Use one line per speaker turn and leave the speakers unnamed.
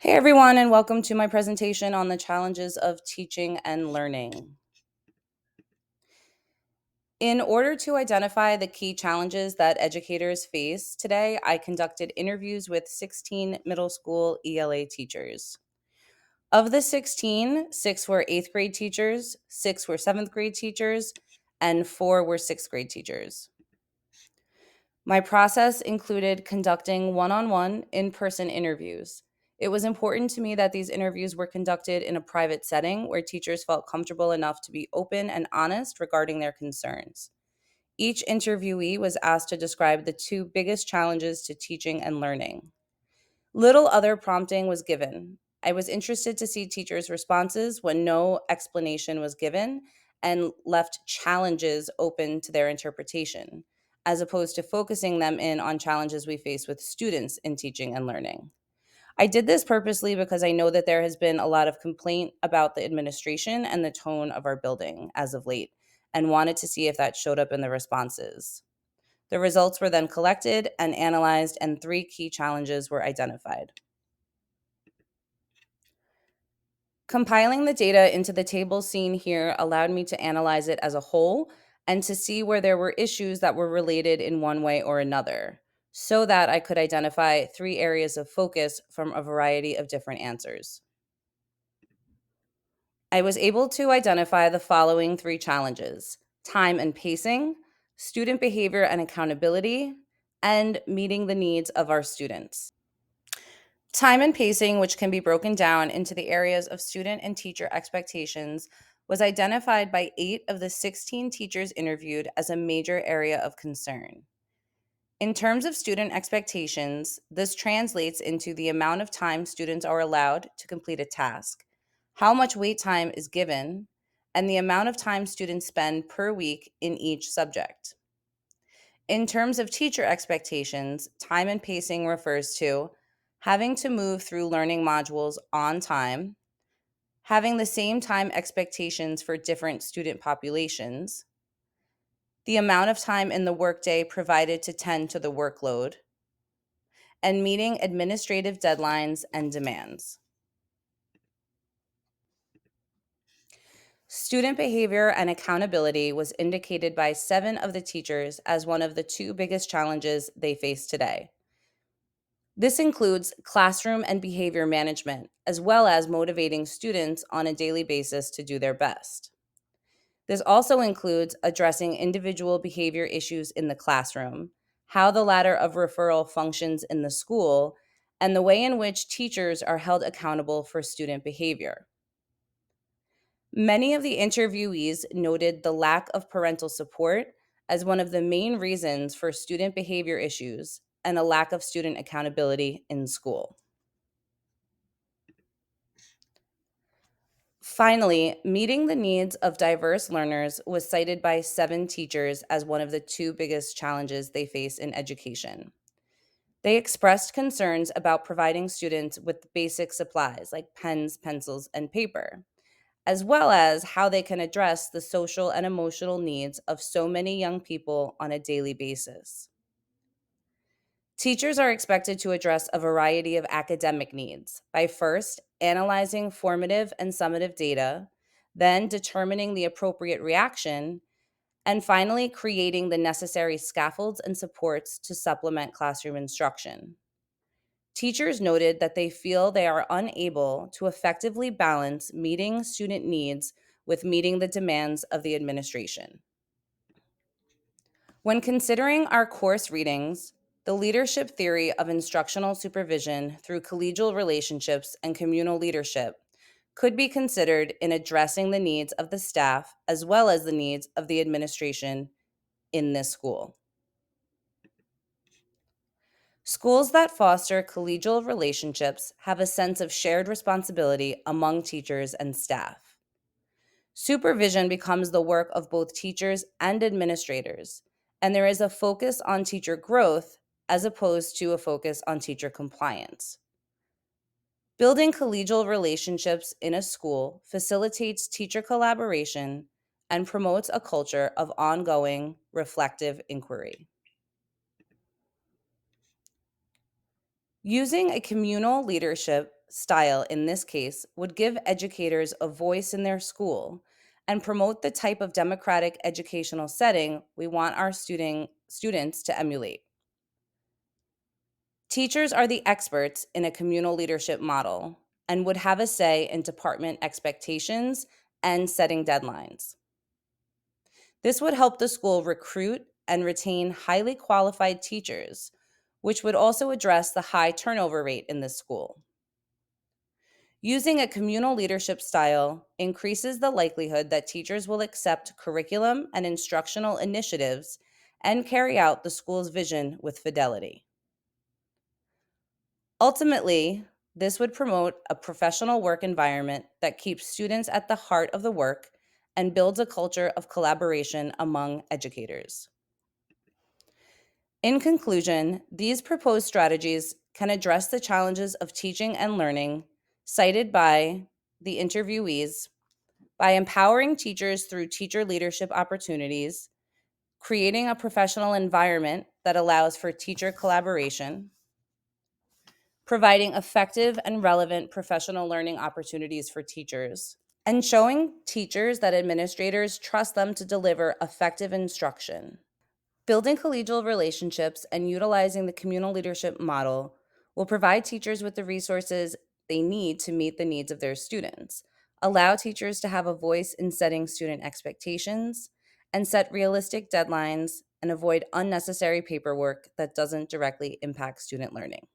Hey everyone, and welcome to my presentation on the challenges of teaching and learning. In order to identify the key challenges that educators face today, I conducted interviews with 16 middle school ELA teachers. Of the 16, 6 were 8th grade teachers, 6 were 7th grade teachers, and 4 were 6th grade teachers. My process included conducting one-on-one in-person interviews. It was important to me that these interviews were conducted in a private setting where teachers felt comfortable enough to be open and honest regarding their concerns. Each interviewee was asked to describe the two biggest challenges to teaching and learning. Little other prompting was given. I was interested to see teachers' responses when no explanation was given and left challenges open to their interpretation, as opposed to focusing them in on challenges we face with students in teaching and learning. I did this purposely because I know that there has been a lot of complaint about the administration and the tone of our building as of late, and wanted to see if that showed up in the responses. The results were then collected and analyzed, and three key challenges were identified. Compiling the data into the table seen here allowed me to analyze it as a whole and to see where there were issues that were related in one way or another, so that I could identify three areas of focus from a variety of different answers. I was able to identify the following three challenges: time and pacing, student behavior and accountability, and meeting the needs of our students. Time and pacing, which can be broken down into the areas of student and teacher expectations, was identified by 8 of the 16 teachers interviewed as a major area of concern. In terms of student expectations, this translates into the amount of time students are allowed to complete a task, how much wait time is given, and the amount of time students spend per week in each subject. In terms of teacher expectations, time and pacing refers to having to move through learning modules on time, having the same time expectations for different student populations, the amount of time in the workday provided to tend to the workload, and meeting administrative deadlines and demands. Student behavior and accountability was indicated by 7 of the teachers as one of the two biggest challenges they face today. This includes classroom and behavior management, as well as motivating students on a daily basis to do their best. This also includes addressing individual behavior issues in the classroom, how the ladder of referral functions in the school, and the way in which teachers are held accountable for student behavior. Many of the interviewees noted the lack of parental support as one of the main reasons for student behavior issues and a lack of student accountability in school. Finally, meeting the needs of diverse learners was cited by 7 teachers as one of the two biggest challenges they face in education. They expressed concerns about providing students with basic supplies like pens, pencils, and paper, as well as how they can address the social and emotional needs of so many young people on a daily basis. Teachers are expected to address a variety of academic needs by first analyzing formative and summative data, then determining the appropriate reaction, and finally creating the necessary scaffolds and supports to supplement classroom instruction. Teachers noted that they feel they are unable to effectively balance meeting student needs with meeting the demands of the administration. When considering our course readings, the leadership theory of instructional supervision through collegial relationships and communal leadership could be considered in addressing the needs of the staff as well as the needs of the administration in this school. Schools that foster collegial relationships have a sense of shared responsibility among teachers and staff. Supervision becomes the work of both teachers and administrators, and there is a focus on teacher growth as opposed to a focus on teacher compliance. Building collegial relationships in a school facilitates teacher collaboration and promotes a culture of ongoing, reflective inquiry. Using a communal leadership style in this case would give educators a voice in their school and promote the type of democratic educational setting we want our students to emulate. Teachers are the experts in a communal leadership model and would have a say in department expectations and setting deadlines. This would help the school recruit and retain highly qualified teachers, which would also address the high turnover rate in this school. Using a communal leadership style increases the likelihood that teachers will accept curriculum and instructional initiatives and carry out the school's vision with fidelity. Ultimately, this would promote a professional work environment that keeps students at the heart of the work and builds a culture of collaboration among educators. In conclusion, these proposed strategies can address the challenges of teaching and learning cited by the interviewees by empowering teachers through teacher leadership opportunities, creating a professional environment that allows for teacher collaboration, providing effective and relevant professional learning opportunities for teachers, and showing teachers that administrators trust them to deliver effective instruction. Building collegial relationships and utilizing the communal leadership model will provide teachers with the resources they need to meet the needs of their students, allow teachers to have a voice in setting student expectations, and set realistic deadlines and avoid unnecessary paperwork that doesn't directly impact student learning.